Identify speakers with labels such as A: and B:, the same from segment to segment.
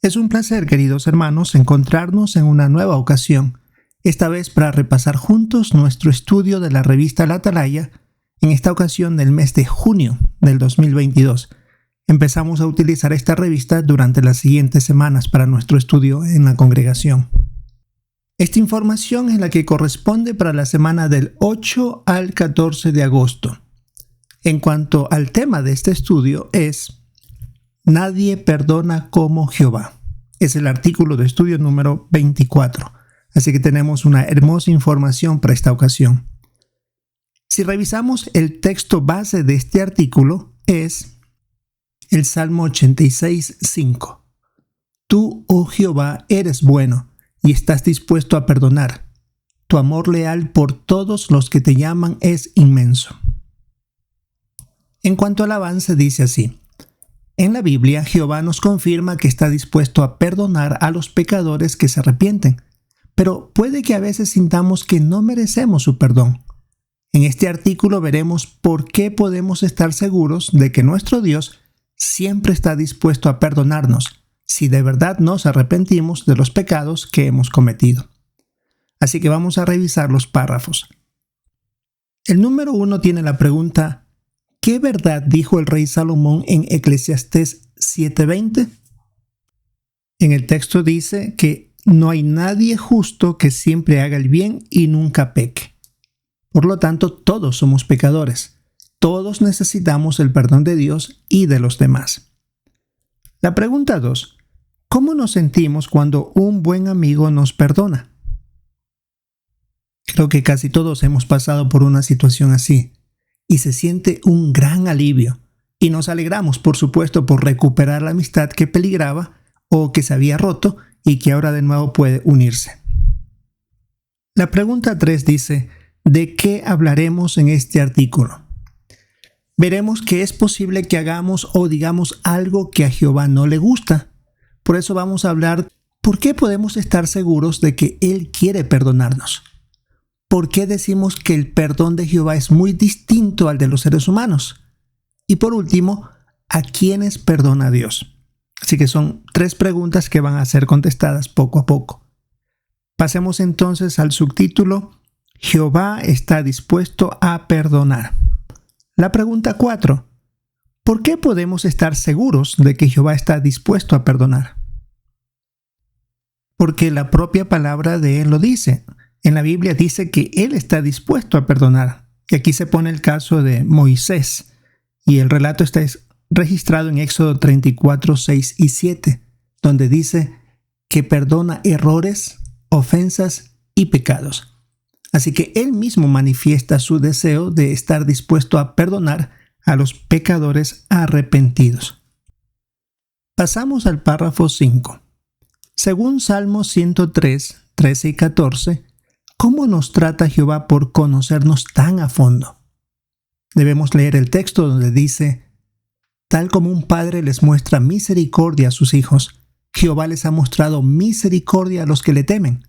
A: Es un placer, queridos hermanos, encontrarnos en una nueva ocasión, esta vez para repasar juntos nuestro estudio de la revista La Atalaya, en esta ocasión del mes de junio del 2022. Empezamos a utilizar esta revista durante las siguientes semanas para nuestro estudio en la congregación. Esta información es la que corresponde para la semana del 8 al 14 de agosto. En cuanto al tema de este estudio es Nadie perdona como Jehová. Es el artículo de estudio número 24. Así que tenemos una hermosa información para esta ocasión. Si revisamos el texto base de este artículo es el Salmo 86:5. Tú, oh Jehová, eres bueno y estás dispuesto a perdonar. Tu amor leal por todos los que te llaman es inmenso. En cuanto al avance, dice así. En la Biblia, Jehová nos confirma que está dispuesto a perdonar a los pecadores que se arrepienten, pero puede que a veces sintamos que no merecemos su perdón. En este artículo veremos por qué podemos estar seguros de que nuestro Dios siempre está dispuesto a perdonarnos si de verdad nos arrepentimos de los pecados que hemos cometido. Así que vamos a revisar los párrafos. El número 1 tiene la pregunta ¿qué verdad dijo el rey Salomón en Eclesiastés 7:20? En el texto dice que no hay nadie justo que siempre haga el bien y nunca peque. Por lo tanto, todos somos pecadores. Todos necesitamos el perdón de Dios y de los demás. La pregunta 2. ¿Cómo nos sentimos cuando un buen amigo nos perdona? Creo que casi todos hemos pasado por una situación así. Y se siente un gran alivio. Y nos alegramos, por supuesto, por recuperar la amistad que peligraba o que se había roto y que ahora de nuevo puede unirse. La pregunta 3 dice, ¿de qué hablaremos en este artículo? Veremos que es posible que hagamos o digamos algo que a Jehová no le gusta. Por eso vamos a hablar por qué podemos estar seguros de que Él quiere perdonarnos. ¿Por qué decimos que el perdón de Jehová es muy distinto al de los seres humanos? Y por último, ¿a quiénes perdona Dios? Así que son 3 preguntas que van a ser contestadas poco a poco. Pasemos entonces al subtítulo, Jehová está dispuesto a perdonar. La pregunta 4, ¿por qué podemos estar seguros de que Jehová está dispuesto a perdonar? Porque la propia palabra de Él lo dice. En la Biblia dice que Él está dispuesto a perdonar. Y aquí se pone el caso de Moisés. Y el relato está registrado en Éxodo 34, 6 y 7, donde dice que perdona errores, ofensas y pecados. Así que Él mismo manifiesta su deseo de estar dispuesto a perdonar a los pecadores arrepentidos. Pasamos al párrafo 5. Según Salmo 103, 13 y 14, ¿cómo nos trata Jehová por conocernos tan a fondo? Debemos leer el texto donde dice, tal como un padre les muestra misericordia a sus hijos, Jehová les ha mostrado misericordia a los que le temen,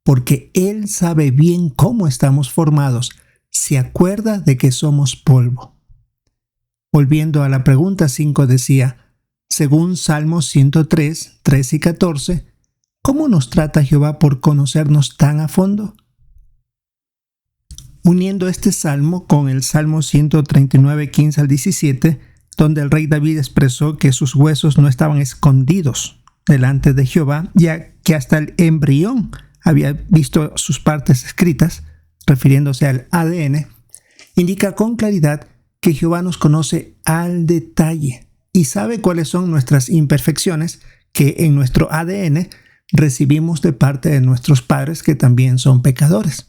A: porque Él sabe bien cómo estamos formados, se acuerda de que somos polvo. Volviendo a la pregunta 5 decía, según Salmos 103, 13 y 14, ¿cómo nos trata Jehová por conocernos tan a fondo? Uniendo este salmo con el Salmo 139, 15 al 17, donde el rey David expresó que sus huesos no estaban escondidos delante de Jehová, ya que hasta el embrión había visto sus partes escritas, refiriéndose al ADN, indica con claridad que Jehová nos conoce al detalle y sabe cuáles son nuestras imperfecciones que en nuestro ADN recibimos de parte de nuestros padres que también son pecadores.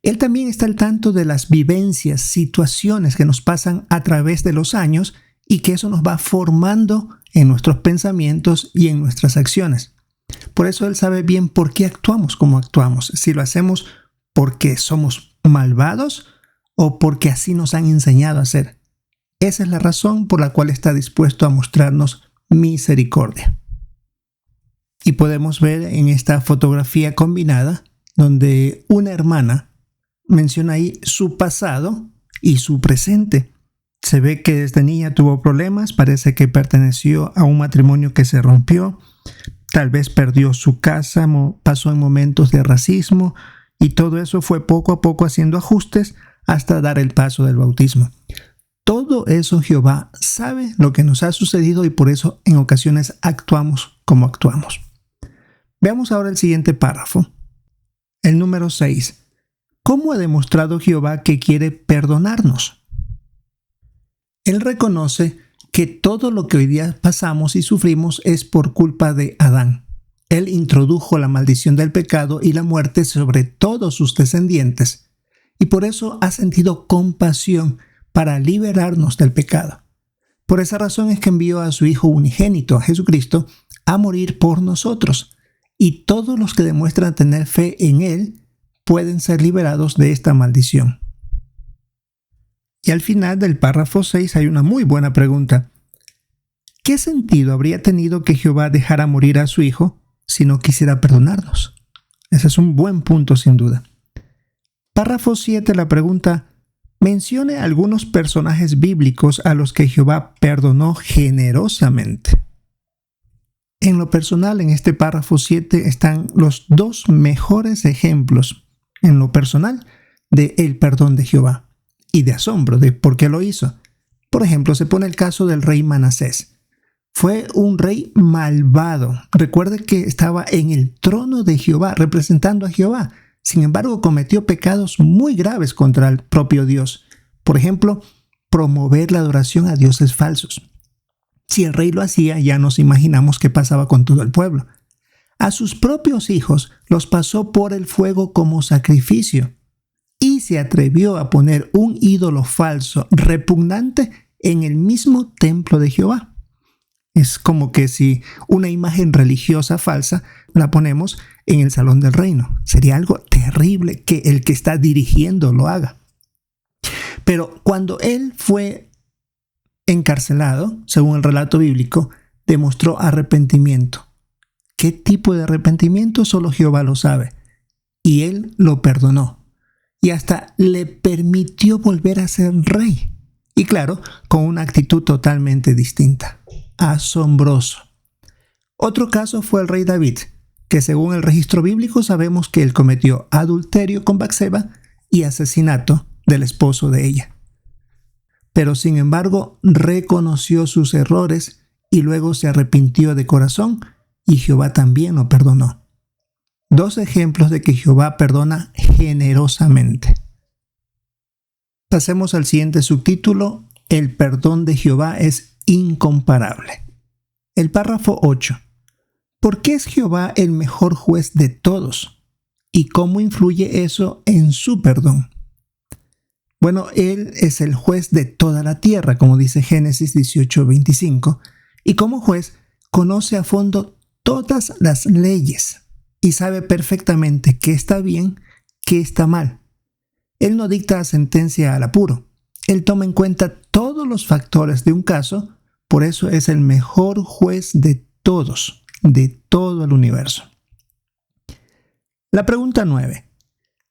A: Él también está al tanto de las vivencias, situaciones que nos pasan a través de los años y que eso nos va formando en nuestros pensamientos y en nuestras acciones. Por eso Él sabe bien por qué actuamos como actuamos, si lo hacemos porque somos malvados o porque así nos han enseñado a hacer. Esa es la razón por la cual está dispuesto a mostrarnos misericordia. Y podemos ver en esta fotografía combinada donde una hermana menciona ahí su pasado y su presente. Se ve que desde niña tuvo problemas, parece que perteneció a un matrimonio que se rompió Tal vez perdió su casa, pasó en momentos de racismo y todo eso fue poco a poco haciendo ajustes hasta dar el paso del bautismo. Todo eso Jehová sabe lo que nos ha sucedido y por eso en ocasiones actuamos como actuamos. Veamos ahora el siguiente párrafo. El número 6. ¿Cómo ha demostrado Jehová que quiere perdonarnos? Él reconoce que todo lo que hoy día pasamos y sufrimos es por culpa de Adán. Él introdujo la maldición del pecado y la muerte sobre todos sus descendientes y por eso ha sentido compasión para liberarnos del pecado. Por esa razón es que envió a su Hijo unigénito, a Jesucristo, a morir por nosotros. Y todos los que demuestran tener fe en Él pueden ser liberados de esta maldición. Y al final del párrafo 6 hay una muy buena pregunta. ¿Qué sentido habría tenido que Jehová dejara morir a su Hijo si no quisiera perdonarnos? Ese es un buen punto sin duda. Párrafo 7, la pregunta: mencione algunos personajes bíblicos a los que Jehová perdonó generosamente. En lo personal, en este párrafo 7 están los dos mejores ejemplos, en lo personal, de el perdón de Jehová y de asombro de por qué lo hizo. Por ejemplo, se pone el caso del rey Manasés. Fue un rey malvado. Recuerde que estaba en el trono de Jehová, representando a Jehová. Sin embargo, cometió pecados muy graves contra el propio Dios. Por ejemplo, promover la adoración a dioses falsos. Si el rey lo hacía, ya nos imaginamos qué pasaba con todo el pueblo. A sus propios hijos los pasó por el fuego como sacrificio y se atrevió a poner un ídolo falso repugnante en el mismo templo de Jehová. Es como que si una imagen religiosa falsa la ponemos en el salón del reino. Sería algo terrible que el que está dirigiendo lo haga. Pero cuando él fue encarcelado, según el relato bíblico, demostró arrepentimiento. ¿Qué tipo de arrepentimiento? Solo Jehová lo sabe. Y él lo perdonó. Y hasta le permitió volver a ser rey. Y claro, con una actitud totalmente distinta. Asombroso. Otro caso fue el rey David, que según el registro bíblico sabemos que él cometió adulterio con Batseba y asesinato del esposo de ella. Pero sin embargo reconoció sus errores y luego se arrepintió de corazón y Jehová también lo perdonó. Dos ejemplos de que Jehová perdona generosamente. Pasemos al siguiente subtítulo: el perdón de Jehová es incomparable. El párrafo 8. ¿Por qué es Jehová el mejor juez de todos? ¿Y cómo influye eso en su perdón? Bueno, Él es el juez de toda la tierra, como dice Génesis 18:25, y como juez conoce a fondo todas las leyes y sabe perfectamente qué está bien, qué está mal. Él no dicta sentencia al apuro. Él toma en cuenta todos los factores de un caso, por eso es el mejor juez de todos, de todo el universo. La pregunta 9.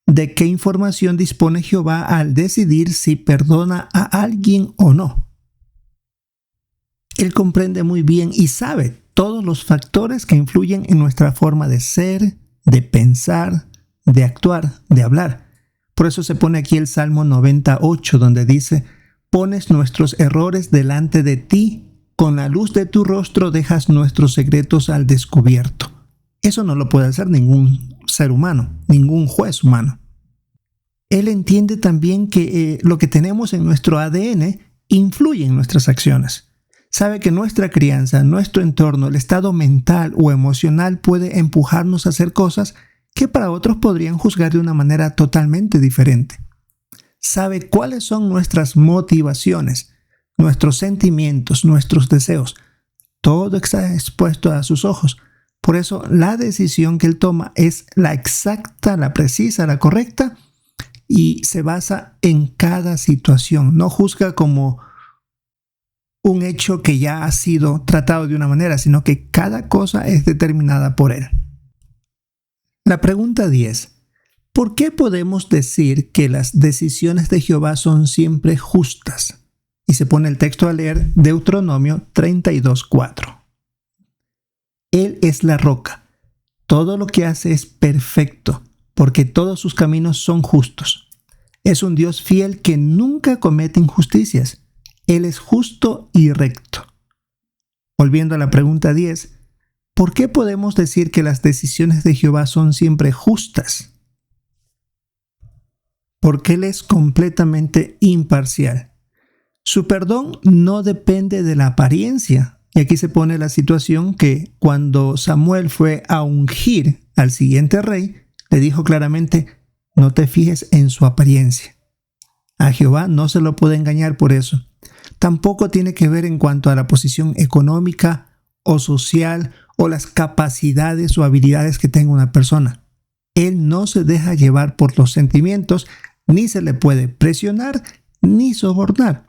A: ¿De qué información dispone Jehová al decidir si perdona a alguien o no? Él comprende muy bien y sabe todos los factores que influyen en nuestra forma de ser, de pensar, de actuar, de hablar. Por eso se pone aquí el Salmo 98, donde dice: pones nuestros errores delante de ti, con la luz de tu rostro dejas nuestros secretos al descubierto. Eso no lo puede hacer ningún ser humano, ningún juez humano. Él entiende también que lo que tenemos en nuestro ADN influye en nuestras acciones. Sabe que nuestra crianza, nuestro entorno, el estado mental o emocional puede empujarnos a hacer cosas que para otros podrían juzgar de una manera totalmente diferente. Sabe cuáles son nuestras motivaciones, nuestros sentimientos, nuestros deseos. Todo está expuesto a sus ojos. Por eso la decisión que él toma es la exacta, la precisa, la correcta y se basa en cada situación. No juzga como un hecho que ya ha sido tratado de una manera, sino que cada cosa es determinada por él. La pregunta 10. ¿Por qué podemos decir que las decisiones de Jehová son siempre justas? Y se pone el texto a leer, Deuteronomio 32:4. Él es la roca. Todo lo que hace es perfecto, porque todos sus caminos son justos. Es un Dios fiel que nunca comete injusticias. Él es justo y recto. Volviendo a la pregunta 10, ¿por qué podemos decir que las decisiones de Jehová son siempre justas? Porque Él es completamente imparcial. Su perdón no depende de la apariencia. Y aquí se pone la situación que cuando Samuel fue a ungir al siguiente rey, le dijo claramente, no te fijes en su apariencia. A Jehová no se lo puede engañar por eso. Tampoco tiene que ver en cuanto a la posición económica o social o las capacidades o habilidades que tenga una persona. Él no se deja llevar por los sentimientos, ni se le puede presionar ni sobornar.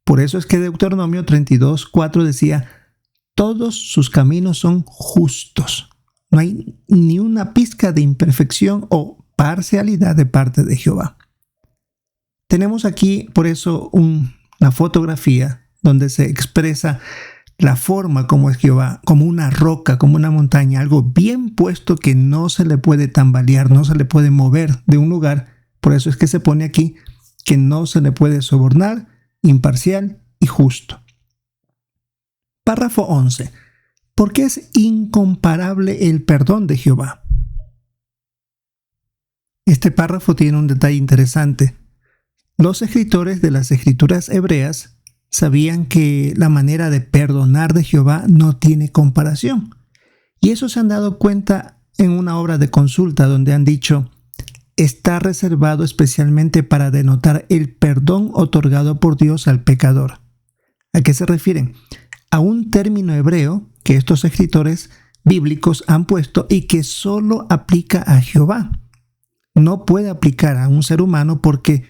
A: Por eso es que Deuteronomio 32:4 decía, todos sus caminos son justos. No hay ni una pizca de imperfección o parcialidad de parte de Jehová. Tenemos aquí, por eso, una fotografía donde se expresa la forma como es Jehová, como una roca, como una montaña, algo bien puesto que no se le puede tambalear, no se le puede mover de un lugar. Por eso es que se pone aquí que no se le puede sobornar, imparcial y justo. Párrafo 11. ¿Por qué es incomparable el perdón de Jehová? Este párrafo tiene un detalle interesante. Los escritores de las escrituras hebreas sabían que la manera de perdonar de Jehová no tiene comparación. Y eso se han dado cuenta en una obra de consulta donde han dicho, está reservado especialmente para denotar el perdón otorgado por Dios al pecador. ¿A qué se refieren? A un término hebreo que estos escritores bíblicos han puesto y que solo aplica a Jehová. No puede aplicar a un ser humano porque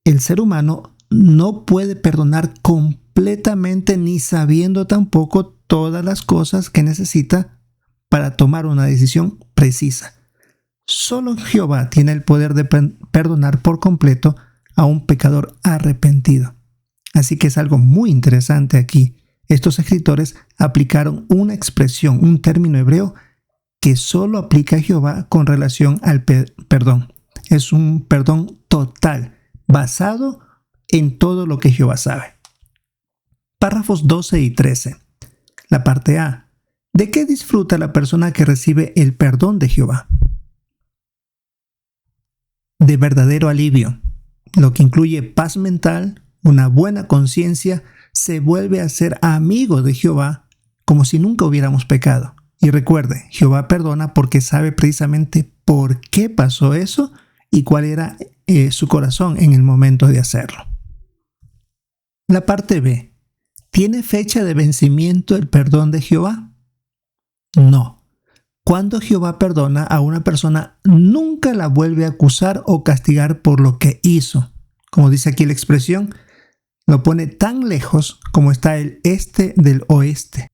A: el ser humano no puede perdonar completamente ni sabiendo tampoco todas las cosas que necesita para tomar una decisión precisa. Solo Jehová tiene el poder de perdonar por completo a un pecador arrepentido. Así que es algo muy interesante aquí. Estos escritores aplicaron una expresión, un término hebreo que solo aplica a Jehová con relación al perdón. Es un perdón total, basado en todo lo que Jehová sabe. Párrafos 12 y 13. La parte A. ¿De qué disfruta la persona que recibe el perdón de Jehová? De verdadero alivio, lo que incluye paz mental, una buena conciencia, se vuelve a ser amigo de Jehová como si nunca hubiéramos pecado. Y recuerde, Jehová perdona porque sabe precisamente por qué pasó eso y cuál era su corazón en el momento de hacerlo. La parte B. ¿Tiene fecha de vencimiento el perdón de Jehová? No. Cuando Jehová perdona a una persona, nunca la vuelve a acusar o castigar por lo que hizo. Como dice aquí la expresión, lo pone tan lejos como está el este del oeste.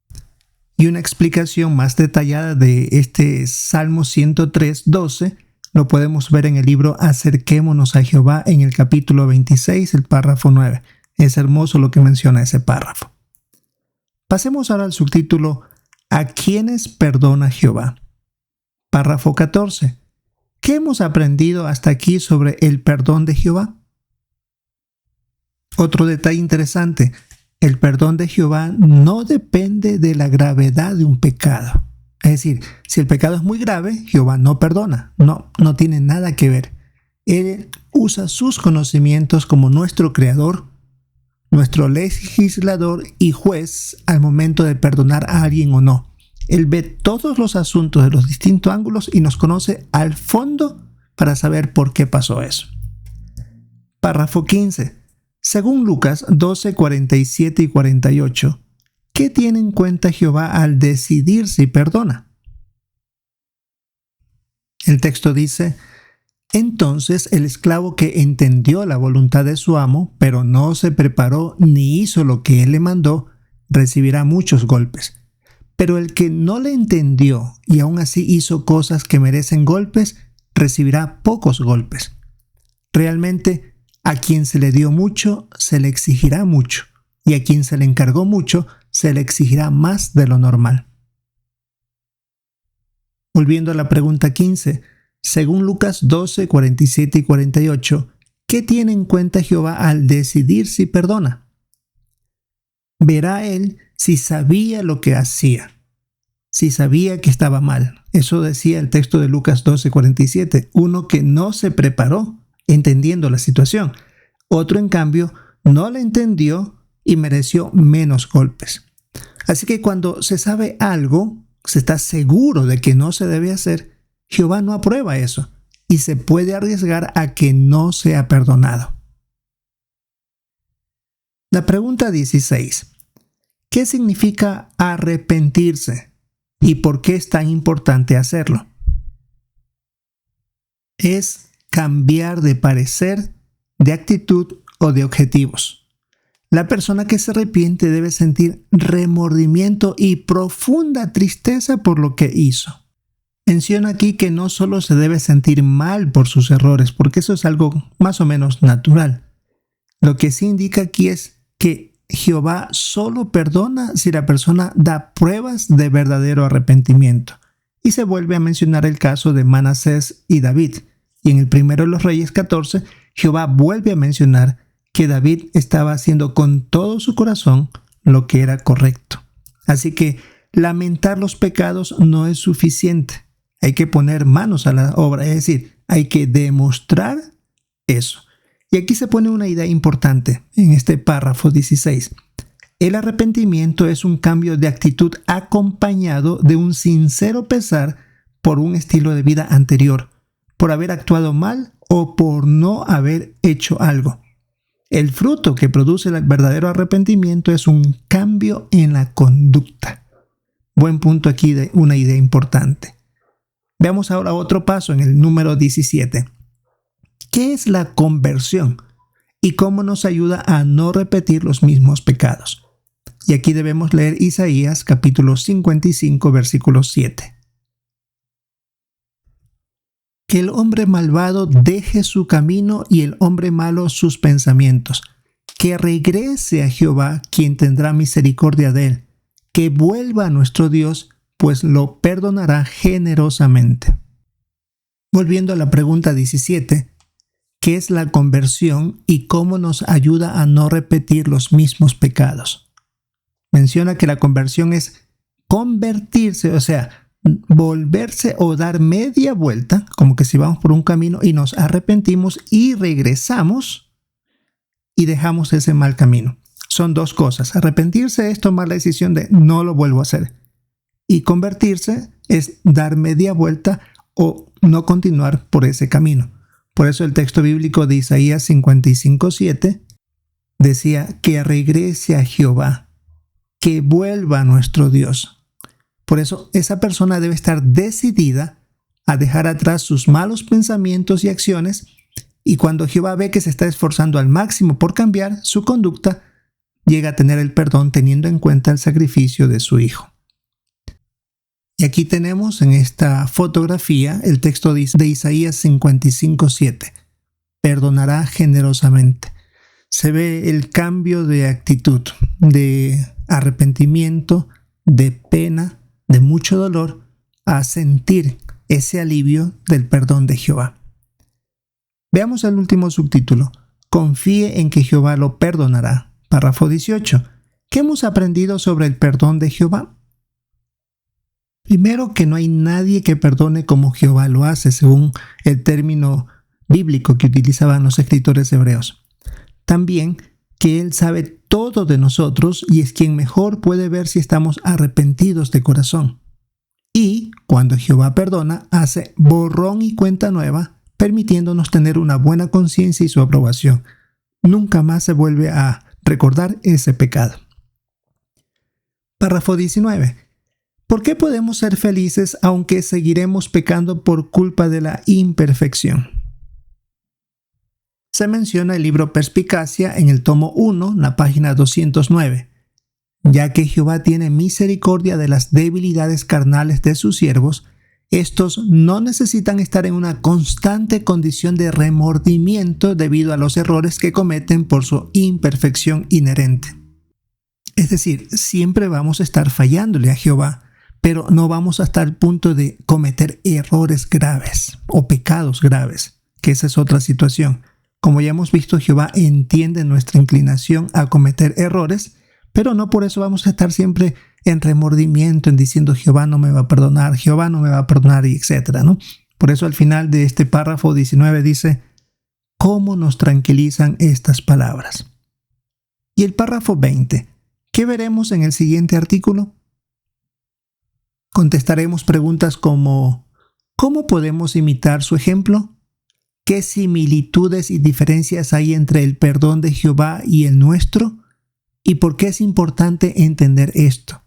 A: Y una explicación más detallada de este Salmo 103:12 lo podemos ver en el libro Acerquémonos a Jehová en el capítulo 26, el párrafo 9. Es hermoso lo que menciona ese párrafo. Pasemos ahora al subtítulo ¿A quiénes perdona Jehová? Párrafo 14. ¿Qué hemos aprendido hasta aquí sobre el perdón de Jehová? Otro detalle interesante, el perdón de Jehová no depende de la gravedad de un pecado. Es decir, si el pecado es muy grave, Jehová no perdona. No tiene nada que ver. Él usa sus conocimientos como nuestro creador, nuestro legislador y juez al momento de perdonar a alguien o no. Él ve todos los asuntos de los distintos ángulos y nos conoce al fondo para saber por qué pasó eso. Párrafo 15. Según Lucas 12, 47 y 48, ¿qué tiene en cuenta Jehová al decidir si perdona? El texto dice, entonces el esclavo que entendió la voluntad de su amo, pero no se preparó ni hizo lo que él le mandó, recibirá muchos golpes. Pero el que no le entendió y aún así hizo cosas que merecen golpes, recibirá pocos golpes. Realmente, a quien se le dio mucho, se le exigirá mucho, y a quien se le encargó mucho, se le exigirá más de lo normal. Volviendo a la pregunta 15, según Lucas 12, 47 y 48, ¿qué tiene en cuenta Jehová al decidir si perdona? Verá él si sabía lo que hacía, si sabía que estaba mal. Eso decía el texto de Lucas 12, 47. Uno que no se preparó entendiendo la situación. Otro, en cambio, no la entendió y mereció menos golpes. Así que cuando se sabe algo, se está seguro de que no se debe hacer, Jehová no aprueba eso y se puede arriesgar a que no sea perdonado. La pregunta 16. ¿Qué significa arrepentirse y por qué es tan importante hacerlo? Es cambiar de parecer, de actitud o de objetivos. La persona que se arrepiente debe sentir remordimiento y profunda tristeza por lo que hizo. Menciona aquí que no solo se debe sentir mal por sus errores, porque eso es algo más o menos natural. Lo que sí indica aquí es que Jehová solo perdona si la persona da pruebas de verdadero arrepentimiento. Y se vuelve a mencionar el caso de Manasés y David. Y en el primero de los Reyes 14, Jehová vuelve a mencionar que David estaba haciendo con todo su corazón lo que era correcto. Así que lamentar los pecados no es suficiente. Hay que poner manos a la obra, es decir, hay que demostrar eso. Y aquí se pone una idea importante en este párrafo 16. El arrepentimiento es un cambio de actitud acompañado de un sincero pesar por un estilo de vida anterior, por haber actuado mal o por no haber hecho algo. El fruto que produce el verdadero arrepentimiento es un cambio en la conducta. Buen punto aquí de una idea importante. Veamos ahora otro paso en el número 17. ¿Qué es la conversión y cómo nos ayuda a no repetir los mismos pecados? Y aquí debemos leer Isaías capítulo 55, versículo 7. Que el hombre malvado deje su camino y el hombre malo sus pensamientos. Que regrese a Jehová, quien tendrá misericordia de él. Que vuelva a nuestro Dios, pues lo perdonará generosamente. Volviendo a la pregunta 17, ¿qué es la conversión y cómo nos ayuda a no repetir los mismos pecados? Menciona que la conversión es convertirse, o sea, volverse o dar media vuelta, como que si vamos por un camino y nos arrepentimos y regresamos y dejamos ese mal camino. Son dos cosas. Arrepentirse es tomar la decisión de no lo vuelvo a hacer. Y convertirse es dar media vuelta o no continuar por ese camino. Por eso el texto bíblico de Isaías 55:7 decía que regrese a Jehová, que vuelva a nuestro Dios. Por eso esa persona debe estar decidida a dejar atrás sus malos pensamientos y acciones, y cuando Jehová ve que se está esforzando al máximo por cambiar su conducta, llega a tener el perdón teniendo en cuenta el sacrificio de su Hijo. Y aquí tenemos en esta fotografía el texto de Isaías 55:7. Perdonará generosamente. Se ve el cambio de actitud, de arrepentimiento, de pena, de mucho dolor, a sentir ese alivio del perdón de Jehová. Veamos el último subtítulo. Confíe en que Jehová lo perdonará. Párrafo 18. ¿Qué hemos aprendido sobre el perdón de Jehová? Primero, que no hay nadie que perdone como Jehová lo hace, según el término bíblico que utilizaban los escritores hebreos. También, que Él sabe todo de nosotros y es quien mejor puede ver si estamos arrepentidos de corazón. Y, cuando Jehová perdona, hace borrón y cuenta nueva, permitiéndonos tener una buena conciencia y su aprobación. Nunca más se vuelve a recordar ese pecado. Párrafo 19. ¿Por qué podemos ser felices aunque seguiremos pecando por culpa de la imperfección? Se menciona el libro Perspicacia en el tomo 1, la página 209. Ya que Jehová tiene misericordia de las debilidades carnales de sus siervos, estos no necesitan estar en una constante condición de remordimiento debido a los errores que cometen por su imperfección inherente. Es decir, siempre vamos a estar fallándole a Jehová, pero no vamos hasta el punto de cometer errores graves o pecados graves, que esa es otra situación. Como ya hemos visto, Jehová entiende nuestra inclinación a cometer errores, pero no por eso vamos a estar siempre en remordimiento, en diciendo Jehová no me va a perdonar, Jehová no me va a perdonar, y etcétera, ¿no? Por eso al final de este párrafo 19 dice, ¿cómo nos tranquilizan estas palabras? Y el párrafo 20, ¿qué veremos en el siguiente artículo? Contestaremos preguntas como, ¿cómo podemos imitar su ejemplo? ¿Qué similitudes y diferencias hay entre el perdón de Jehová y el nuestro? ¿Y por qué es importante entender esto?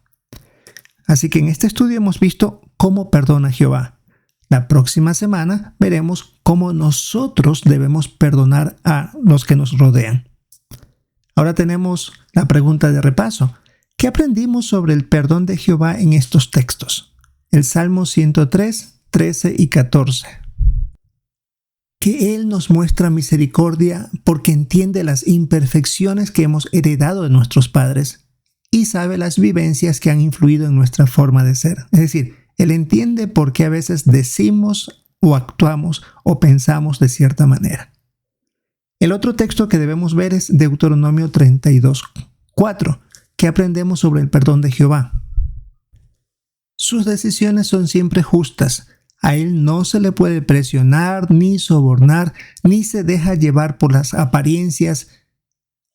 A: Así que en este estudio hemos visto cómo perdona Jehová. La próxima semana veremos cómo nosotros debemos perdonar a los que nos rodean. Ahora tenemos la pregunta de repaso. ¿Qué aprendimos sobre el perdón de Jehová en estos textos? El Salmo 103, 13 y 14. Que Él nos muestra misericordia porque entiende las imperfecciones que hemos heredado de nuestros padres y sabe las vivencias que han influido en nuestra forma de ser. Es decir, Él entiende por qué a veces decimos o actuamos o pensamos de cierta manera. El otro texto que debemos ver es Deuteronomio 32, 4. ¿Qué aprendemos sobre el perdón de Jehová? Sus decisiones son siempre justas. A Él no se le puede presionar, ni sobornar, ni se deja llevar por las apariencias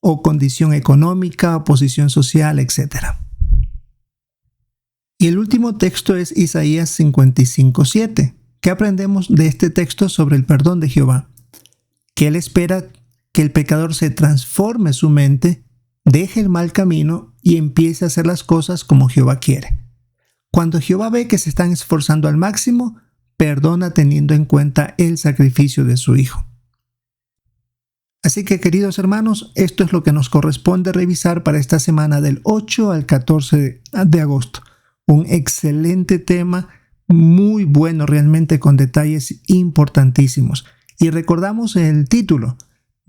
A: o condición económica o posición social, etc. Y el último texto es Isaías 55:7. ¿Qué aprendemos de este texto sobre el perdón de Jehová? Que Él espera que el pecador se transforme su mente, deje el mal camino y empiece a hacer las cosas como Jehová quiere. Cuando Jehová ve que se están esforzando al máximo, perdona teniendo en cuenta el sacrificio de su Hijo. Así que, queridos hermanos, esto es lo que nos corresponde revisar para esta semana del 8 al 14 de agosto. Un excelente tema, muy bueno realmente, con detalles importantísimos. Y recordamos el título,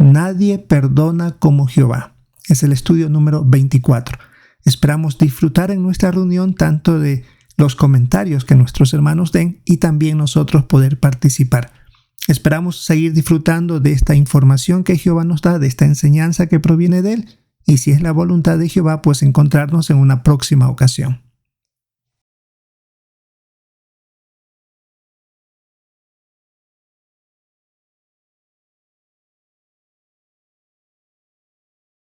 A: Nadie perdona como Jehová. Es el estudio número 24. Esperamos disfrutar en nuestra reunión tanto de los comentarios que nuestros hermanos den y también nosotros poder participar. Esperamos seguir disfrutando de esta información que Jehová nos da, de esta enseñanza que proviene de Él, y si es la voluntad de Jehová, pues encontrarnos en una próxima ocasión.